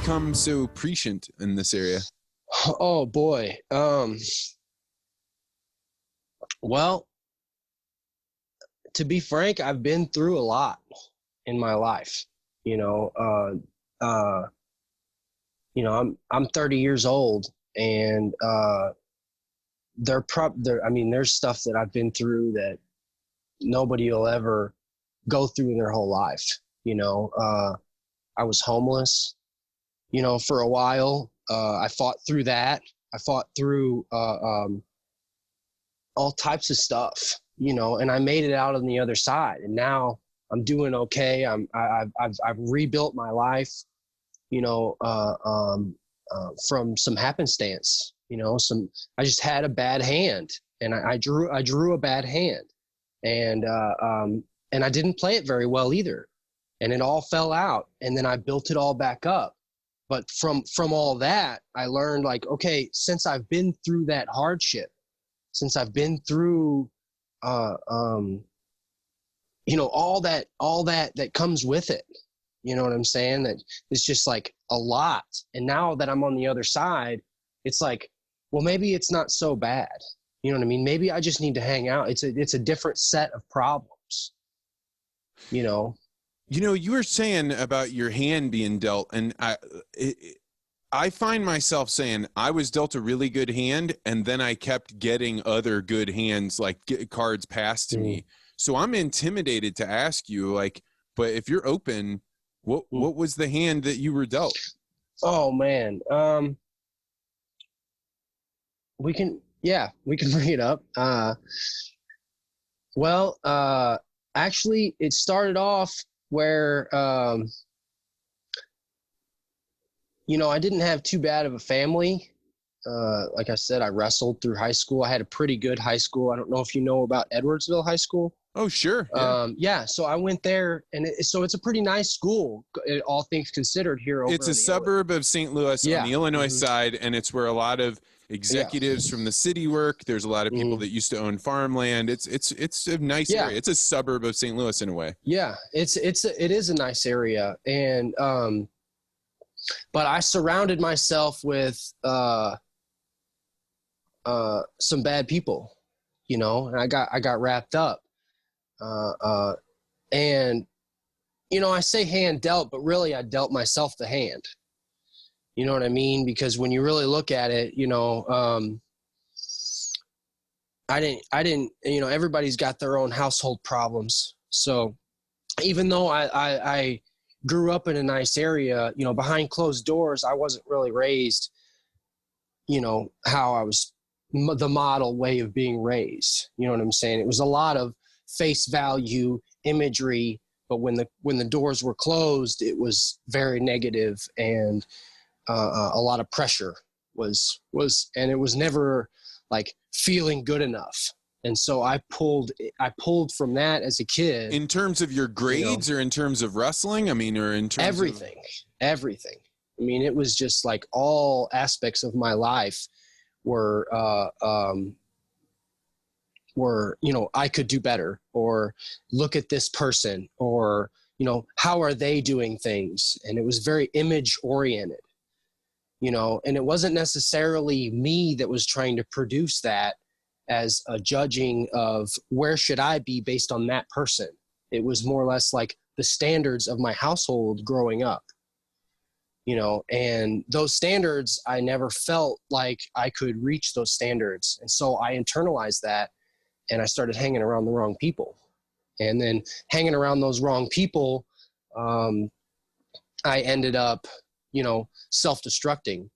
become so prescient in this area? Oh boy. Well, to be frank, I've been through a lot in my life. I'm 30 years old, and there's stuff that I've been through that nobody will ever go through in their whole life. I was homeless, for a while. I fought through that. I fought through all types of stuff, and I made it out on the other side. And now I'm doing okay. I've rebuilt my life, from some happenstance. I just had a bad hand, and I drew a bad hand, and I didn't play it very well either, and it all fell out. And then I built it all back up. But from all that, I learned, like, okay, since I've been through that hardship, since I've been through, all that comes with it, you know what I'm saying? That it's just like a lot. And now that I'm on the other side, it's like, well, maybe it's not so bad. You know what I mean? Maybe I just need to hang out. It's a different set of problems, You were saying about your hand being dealt, and I find myself saying I was dealt a really good hand, and then I kept getting other good hands, like cards passed to me. So I'm intimidated to ask you, like, but if you're open, what was the hand that you were dealt? Oh man. We can bring it up. Actually it started off where, I didn't have too bad of a family. Like I said, I wrestled through high school. I had a pretty good high school. I don't know if you know about Edwardsville High School. Oh, sure. Yeah. So I went there, and so it's a pretty nice school, all things considered, here. It's a suburb of St. Louis on the Illinois side, and it's where a lot of executives from the city work. There's a lot of people that used to own farmland. It's a nice area. It's a suburb of St. Louis in a way. Yeah, it is a nice area, and but I surrounded myself with some bad people, and I got wrapped up. And I say hand dealt, but really I dealt myself the hand. You know what I mean? Because when you really look at it, I didn't, everybody's got their own household problems. So even though I grew up in a nice area, behind closed doors, I wasn't really raised, how I was the model way of being raised. You know what I'm saying? It was a lot of face value imagery, but when the doors were closed, it was very negative, and a lot of pressure was, and it was never like feeling good enough. And so I pulled from that as a kid. In terms of your grades, or in terms of wrestling? I mean, or in terms everything. I mean, it was just like all aspects of my life were, I could do better, or look at this person, or, how are they doing things? And it was very image oriented, and it wasn't necessarily me that was trying to produce that as a judging of where should I be based on that person. It was more or less like the standards of my household growing up, and those standards, I never felt like I could reach those standards. And so I internalized that, and I started hanging around the wrong people. And then hanging around those wrong people, I ended up, self-destructing.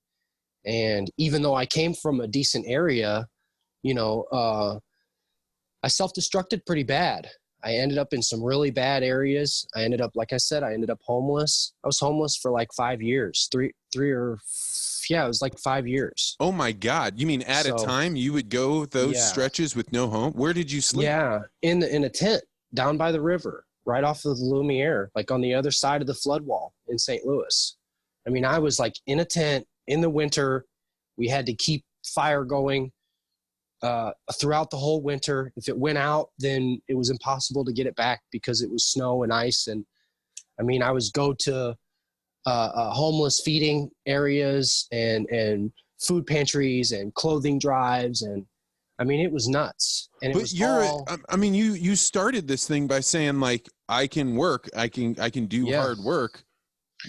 And even though I came from a decent area, I self-destructed pretty bad. I ended up in some really bad areas. I ended up, like I said, homeless. I was homeless for like 5 years, it was like 5 years. Oh my God. You mean at a time you would go those stretches with no home? Where did you sleep? Yeah. In a tent down by the river, right off of the Lumiere, like on the other side of the flood wall in St. Louis. I mean, I was like in a tent in the winter. We had to keep fire going throughout the whole winter. If it went out, then it was impossible to get it back because it was snow and ice. And I mean, I was go to homeless feeding areas and food pantries and clothing drives. And I mean, it was nuts. And but you started this thing by saying like, I can work, I can do hard work.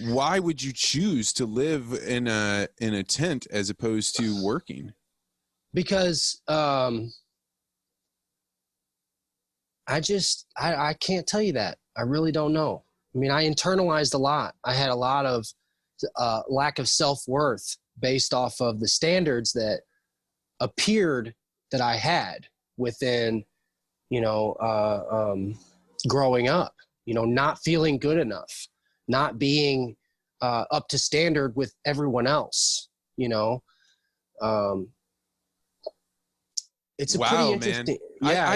Why would you choose to live in a tent as opposed to working? Because I can't tell you that. I really don't know. I mean, I internalized a lot. I had a lot of lack of self-worth based off of the standards that appeared that I had within, growing up, not feeling good enough, not being up to standard with everyone else, It's a pretty interesting. Man. Yeah,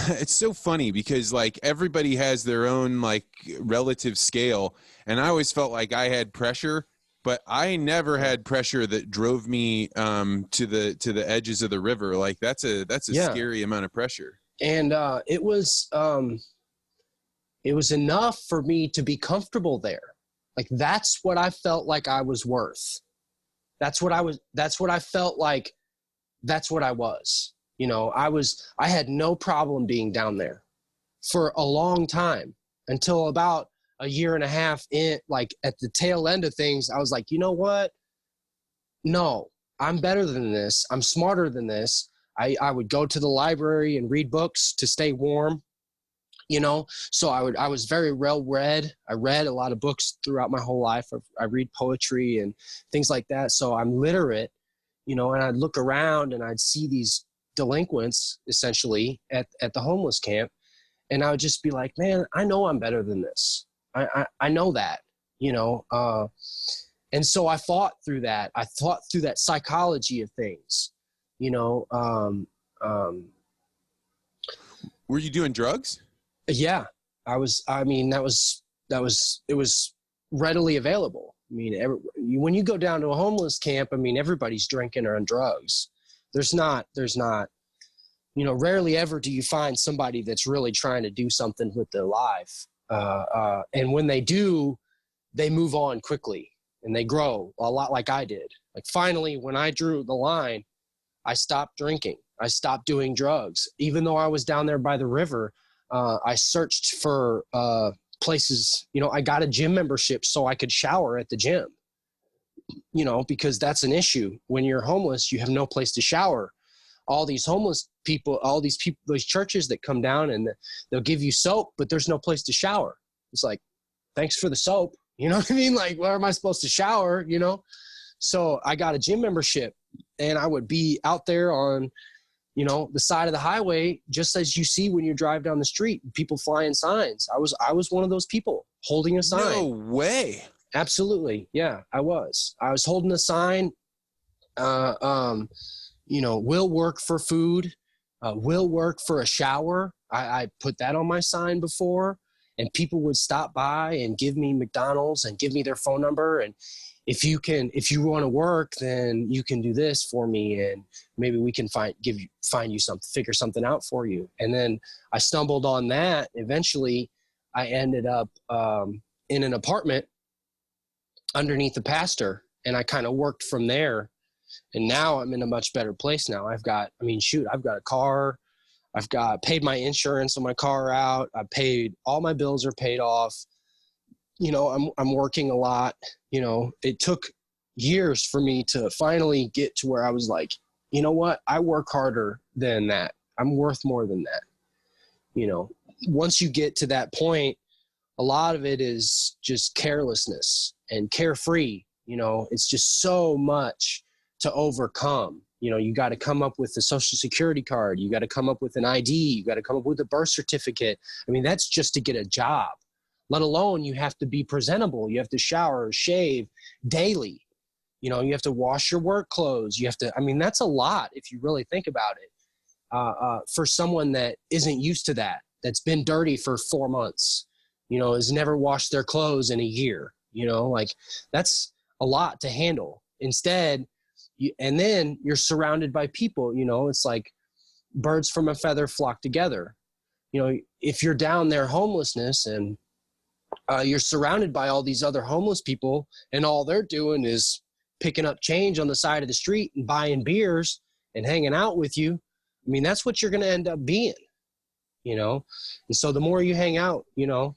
it's so funny because like everybody has their own like relative scale, and I always felt like I had pressure, but I never had pressure that drove me to the edges of the river. Like that's a scary amount of pressure. And it was enough for me to be comfortable there. Like that's what I felt like I was worth. That's what I felt like. That's what I was. I had no problem being down there for a long time until about a year and a half in, like at the tail end of things. I was like, you know what? No, I'm better than this. I'm smarter than this. I would go to the library and read books to stay warm, so I was very well read. I read a lot of books throughout my whole life. I read poetry and things like that. So I'm literate. And I'd look around and I'd see these delinquents essentially at the homeless camp. And I would just be like, man, I know I'm better than this. I know that, and so I fought through that. I thought through that psychology of things, Were you doing drugs? Yeah, it was readily available. I mean, when you go down to a homeless camp, I mean, everybody's drinking or on drugs. There's not, rarely ever do you find somebody that's really trying to do something with their life. And when they do, they move on quickly and they grow a lot like I did. Like finally, when I drew the line, I stopped drinking. I stopped doing drugs. Even though I was down there by the river, I searched for places, I got a gym membership so I could shower at the gym, because that's an issue. When you're homeless, you have no place to shower. All these homeless people, those churches that come down and they'll give you soap, but there's no place to shower. It's like, thanks for the soap. You know what I mean? Like, where am I supposed to shower? So I got a gym membership and I would be out there on, the side of the highway, just as you see when you drive down the street, people flying signs. I was one of those people holding a sign. No way. Absolutely. Yeah, I was holding a sign, will work for food, will work for a shower. I put that on my sign before, and people would stop by and give me McDonald's and give me their phone number. And if you want to work, then you can do this for me, and maybe we can find you something, figure something out for you. And then I stumbled on that. Eventually, I ended up in an apartment underneath the pastor, and I kind of worked from there. And now I'm in a much better place now. I've got a car. I've paid my insurance on my car out. All my bills are paid off. I'm working a lot. It took years for me to finally get to where I was like, you know what? I work harder than that. I'm worth more than that. Once you get to that point, a lot of it is just carelessness and carefree. It's just so much to overcome. You got to come up with a social security card. You got to come up with an ID. You got to come up with a birth certificate. I mean, that's just to get a job, let alone you have to be presentable. You have to shower, shave daily. You have to wash your work clothes. That's a lot if you really think about it. For someone that isn't used to that, that's been dirty for 4 months, has never washed their clothes in a year, that's a lot to handle. Instead, and then you're surrounded by people, it's like birds from a feather flock together. If you're down there homelessness and you're surrounded by all these other homeless people, and all they're doing is picking up change on the side of the street and buying beers and hanging out with you. I mean, that's what you're going to end up being, you know? And so the more you hang out, you know,